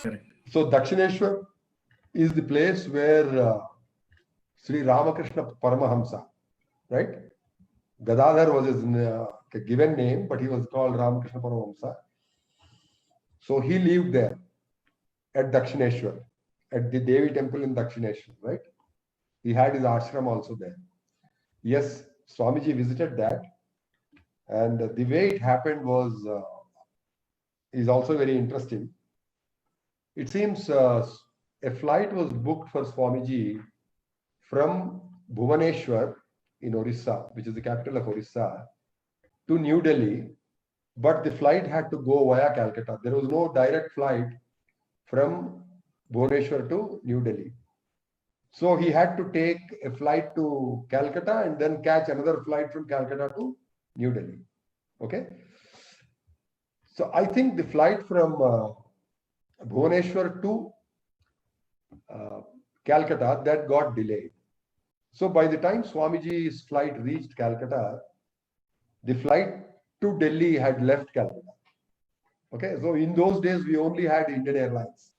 Correct. So Dakshineshwar is the place where Sri Ramakrishna Paramahamsa, right? Gadadhar was his given name, but he was called Ramakrishna Paramahamsa. So he lived there at Dakshineshwar, at the Devi temple in Dakshineshwar, right? He had his ashram also there. Yes, Swamiji visited that, and the way it happened was is also very interesting. It seems a flight was booked for Swamiji from Bhubaneswar in Orissa, which is the capital of Orissa, to New Delhi, but the flight had to go via Calcutta. There was no direct flight from Bhubaneswar to New Delhi. So he had to take a flight to Calcutta and then catch another flight from Calcutta to New Delhi. Okay. So I think the flight from Bhubaneswar to Calcutta, that got delayed. So by the time Swamiji's flight reached Calcutta, the flight to Delhi had left Calcutta. Okay, so in those days we only had Indian Airlines.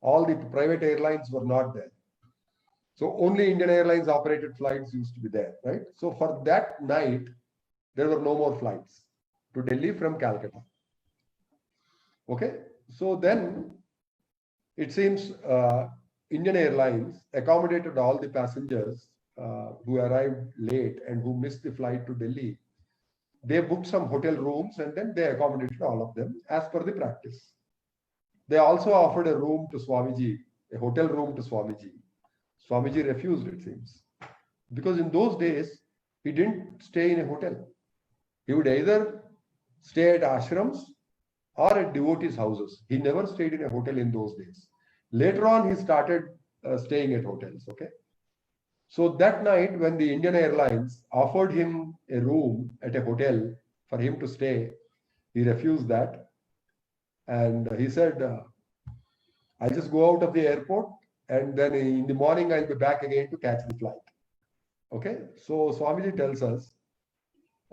All the private airlines were not there. So only Indian Airlines operated flights used to be there, right? So for that night, there were no more flights to Delhi from Calcutta. Okay, so then it seems Indian Airlines accommodated all the passengers who arrived late and who missed the flight to Delhi. They booked some hotel rooms and then they accommodated all of them as per the practice. They also offered a room to Swamiji, a hotel room to Swamiji. Swamiji refused, it seems. Because in those days, he didn't stay in a hotel. He would either stay at ashrams or at devotees' houses. He never stayed in a hotel in those days. Later on, he started staying at hotels, okay? So that night, when the Indian Airlines offered him a room at a hotel for him to stay, he refused that. And he said, I'll just go out of the airport and then in the morning, I'll be back again to catch the flight. Okay, so Swamiji tells us,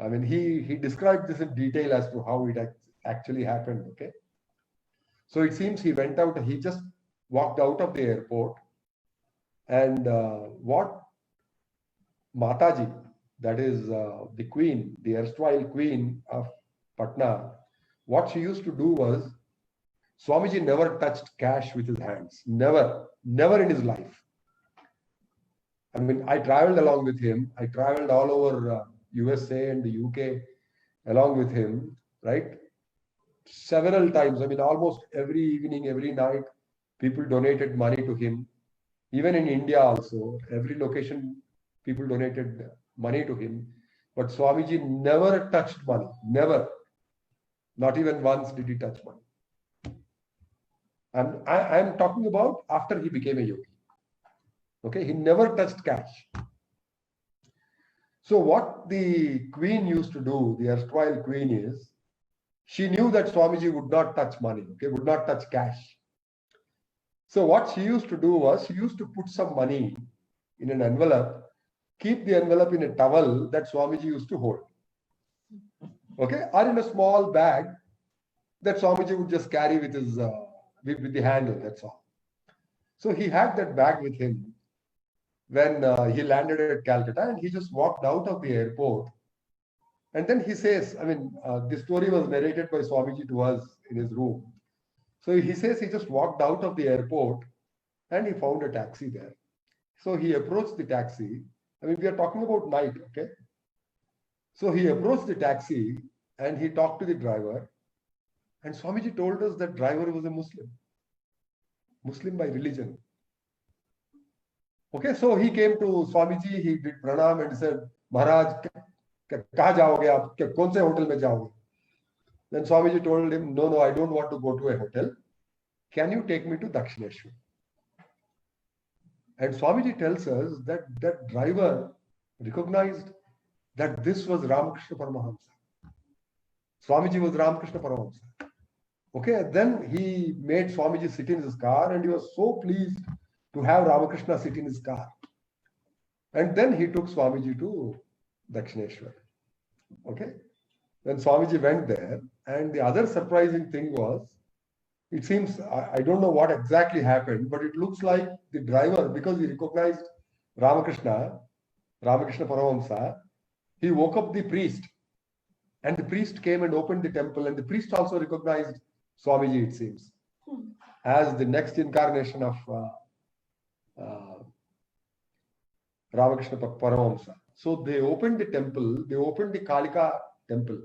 I mean, he described this in detail as to how it actually happened, okay? So it seems he went out, he just walked out of the airport and what Mataji, that is the queen, the erstwhile queen of Patna, what she used to do was, Swamiji never touched cash with his hands. Never in his life. I mean, I traveled along with him. I traveled all over USA and the UK along with him, right? Several times. I mean, almost every evening, every night, people donated money to him. Even in India also, every location, people donated money to him. But Swamiji never touched money. Never. Not even once did he touch money. And I'm talking about after he became a yogi. Okay, he never touched cash. So what the queen used to do, the erstwhile queen, is she knew that Swamiji would not touch money, okay, would not touch cash. So what she used to do was she used to put some money in an envelope, keep the envelope in a towel that Swamiji used to hold. Okay, or in a small bag that Swamiji would just carry with his with the handle, that's all. So he had that bag with him when he landed at Calcutta and he just walked out of the airport. And then he says, I mean, this story was narrated by Swamiji to us in his room. So he says he just walked out of the airport and he found a taxi there. So he approached the taxi. I mean, we are talking about night, okay? So he approached the taxi and he talked to the driver. And Swamiji told us that driver was a Muslim. Muslim by religion. Okay, so he came to Swamiji, he did pranam and said, Maharaj, kaha jaoge aap? Kaun se hotel mein jaoge? Then Swamiji told him, no, I don't want to go to a hotel. Can you take me to Dakshineshwar? And Swamiji tells us that that driver recognized that this was Ramakrishna Paramahamsa. Swamiji was Ramakrishna Paramahamsa. Okay, then he made Swamiji sit in his car and he was so pleased to have Ramakrishna sit in his car. And then he took Swamiji to Dakshineshwar. Okay, when Swamiji went there, and the other surprising thing was, it seems, I don't know what exactly happened, but it looks like the driver, because he recognized Ramakrishna, Ramakrishna Paramahamsa, he woke up the priest, and the priest came and opened the temple, and the priest also recognized Swamiji, it seems, as the next incarnation of uh, Ramakrishna Paramahamsa. So they opened the temple, they opened the Kalika temple,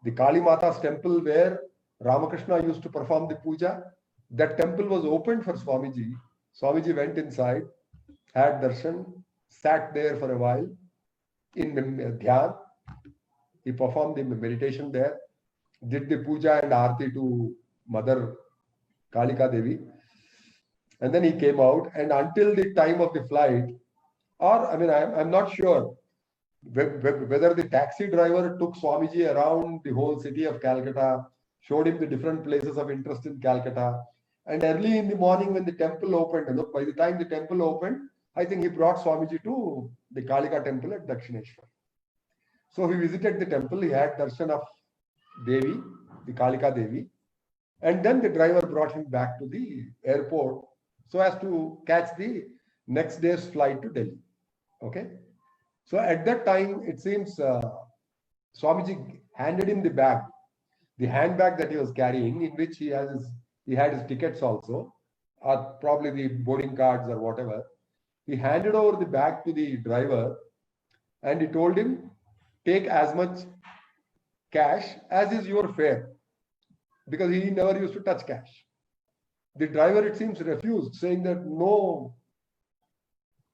the Kali Mata's temple where Ramakrishna used to perform the puja. That temple was opened for Swamiji. Swamiji went inside, had darshan, sat there for a while in dhyan. He performed the meditation there, did the puja and arti to Mother Kalika Devi. And then he came out, and until the time of the flight, or I mean, I'm not sure whether the taxi driver took Swamiji around the whole city of Calcutta, showed him the different places of interest in Calcutta. And early in the morning, when the temple opened, by the time the temple opened, I think he brought Swamiji to the Kalika temple at Dakshineshwar. So he visited the temple, he had darshan of Devi, the Kalika Devi, and then the driver brought him back to the airport so as to catch the next day's flight to Delhi. Okay. So at that time, it seems Swamiji handed him the bag, the handbag that he was carrying, in which he had his tickets also, or probably the boarding cards or whatever. He handed over the bag to the driver, and he told him, take as much cash as is your fare, because he never used to touch cash. The driver, it seems, refused, saying that no,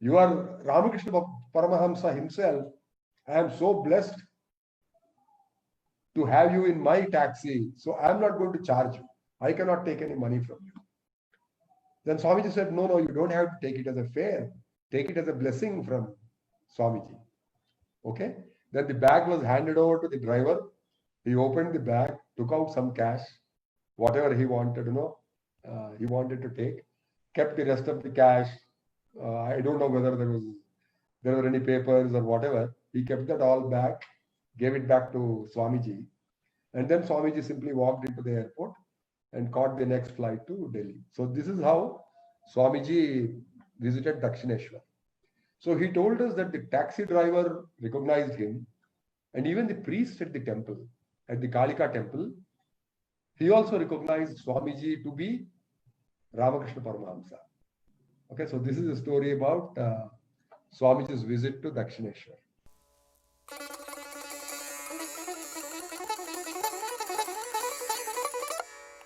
you are Ramakrishna Paramahamsa himself. I am so blessed to have you in my taxi, so I am not going to charge you. I cannot take any money from you. Then Swamiji said, no, no, you don't have to take it as a fare. Take it as a blessing from Swamiji. Okay. Then the bag was handed over to the driver. He opened the bag, took out some cash, whatever he wanted, he wanted to take, kept the rest of the cash. I don't know whether there were any papers or whatever. He kept that all back, gave it back to Swamiji, and then Swamiji simply walked into the airport and caught the next flight to Delhi. So this is how Swamiji visited Dakshineshwar. So he told us that the taxi driver recognized him, and even the priest at the temple, at the Kalika temple, he also recognized Swamiji to be Ramakrishna Paramahamsa. Okay, so this is a story about Swamiji's visit to Dakshineshwar.